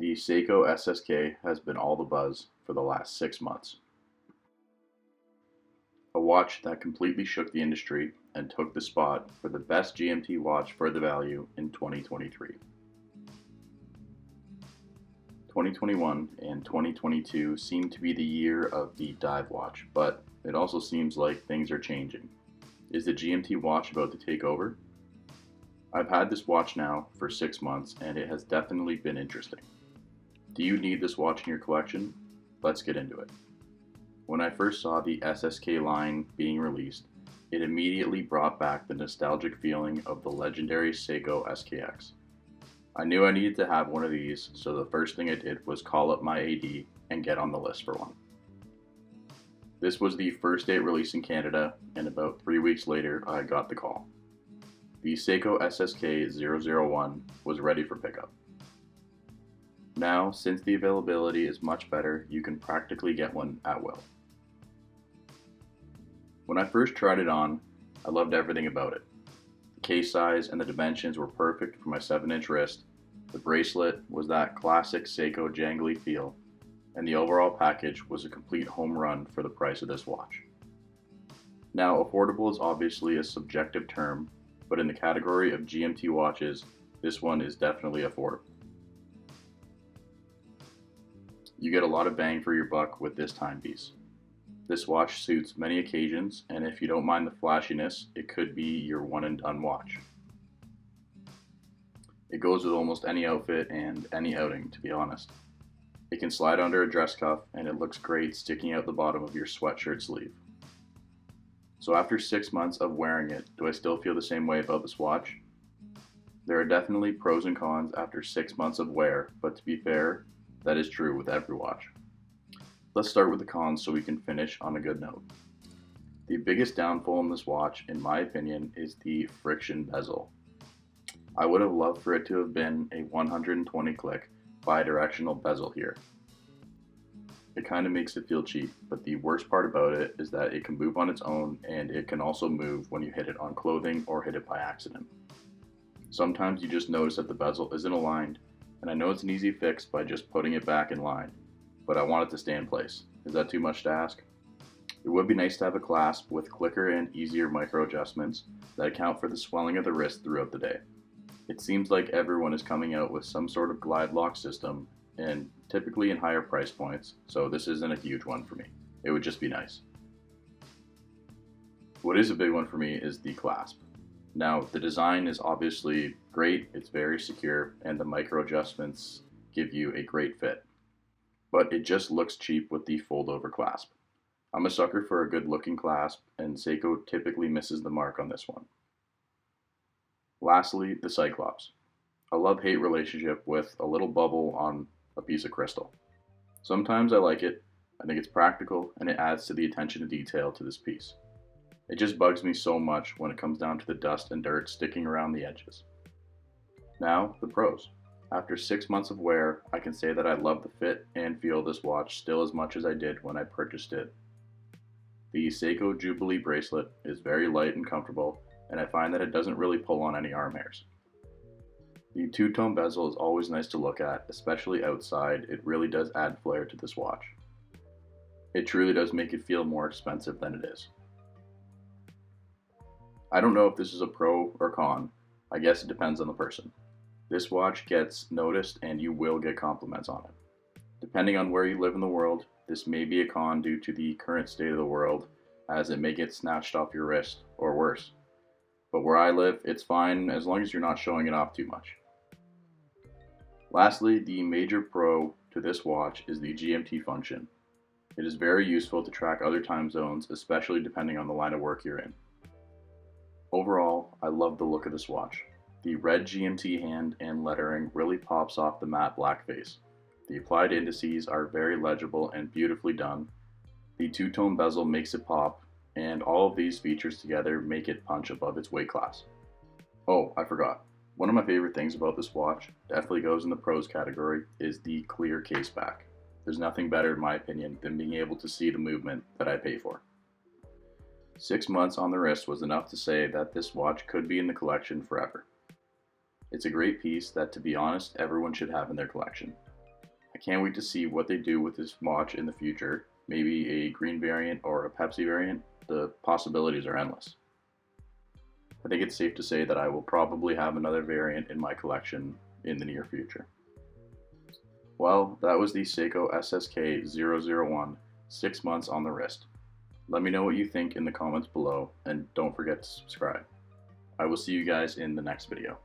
The Seiko SSK has been all the buzz for the last 6 months. A watch that completely shook the industry and took the spot for the best GMT watch for the value in 2023. 2021 and 2022 seem to be the year of the dive watch, but it also seems like things are changing. Is the GMT watch about to take over? I've had this watch now for 6 months and it has definitely been interesting. Do you need this watch in your collection? Let's get into it. When I first saw the SSK line being released, it immediately brought back the nostalgic feeling of the legendary Seiko SKX. I knew I needed to have one of these, so the first thing I did was call up my AD and get on the list for one. This was the first date release in Canada, and about 3 weeks later I got the call. The Seiko SSK 001 was ready for pickup. Now, since the availability is much better, you can practically get one at will. When I first tried it on, I loved everything about it. The case size and the dimensions were perfect for my 7-inch wrist, the bracelet was that classic Seiko jangly feel, and the overall package was a complete home run for the price of this watch. Now, affordable is obviously a subjective term, but in the category of GMT watches, this one is definitely affordable. You get a lot of bang for your buck with this timepiece. This watch suits many occasions, and if you don't mind the flashiness, it could be your one and done watch. It goes with almost any outfit and any outing, to be honest. It can slide under a dress cuff, and it looks great sticking out the bottom of your sweatshirt sleeve. So after 6 months of wearing it, do I still feel the same way about this watch? There are definitely pros and cons after 6 months of wear, but to be fair, that is true with every watch. Let's start with the cons so we can finish on a good note. The biggest downfall in this watch, in my opinion, is the friction bezel. I would have loved for it to have been a 120 click bi-directional bezel here. It kind of makes it feel cheap, but the worst part about it is that it can move on its own and it can also move when you hit it on clothing or hit it by accident. Sometimes you just notice that the bezel isn't aligned, and I know it's an easy fix by just putting it back in line, but I want it to stay in place. Is that too much to ask? It would be nice to have a clasp with quicker and easier micro adjustments that account for the swelling of the wrist throughout the day. It seems like everyone is coming out with some sort of glide lock system, and typically in higher price points, so this isn't a huge one for me. It would just be nice. What is a big one for me is the clasp. Now, the design is obviously great, it's very secure, and the micro adjustments give you a great fit. But it just looks cheap with the fold-over clasp. I'm a sucker for a good-looking clasp, and Seiko typically misses the mark on this one. Lastly, the Cyclops. A love-hate relationship with a little bubble on a piece of crystal. Sometimes I like it, I think it's practical, and it adds to the attention to detail to this piece. It just bugs me so much when it comes down to the dust and dirt sticking around the edges. Now, the pros. After 6 months of wear, I can say that I love the fit and feel of this watch still as much as I did when I purchased it. The Seiko Jubilee bracelet is very light and comfortable, and I find that it doesn't really pull on any arm hairs. The two-tone bezel is always nice to look at, especially outside. It really does add flair to this watch. It truly does make it feel more expensive than it is. I don't know if this is a pro or con. I guess it depends on the person. This watch gets noticed and you will get compliments on it. Depending on where you live in the world, this may be a con due to the current state of the world, as it may get snatched off your wrist, or worse. But where I live, it's fine as long as you're not showing it off too much. Lastly, the major pro to this watch is the GMT function. It is very useful to track other time zones, especially depending on the line of work you're in. Overall, I love the look of this watch. The red GMT hand and lettering really pops off the matte black face. The applied indices are very legible and beautifully done. The two-tone bezel makes it pop, and all of these features together make it punch above its weight class. Oh, I forgot. One of my favorite things about this watch, definitely goes in the pros category, is the clear case back. There's nothing better in my opinion than being able to see the movement that I pay for. 6 months on the wrist was enough to say that this watch could be in the collection forever. It's a great piece that, to be honest, everyone should have in their collection. can't wait to see what they do with this watch in the future. Maybe a green variant or a Pepsi variant. The possibilities are endless. I think it's safe to say that I will probably have another variant in my collection in the near future. Well, that was the Seiko SSK 001, 6 months on the wrist. Let me know what you think in the comments below, and don't forget to subscribe. I will see you guys in the next video.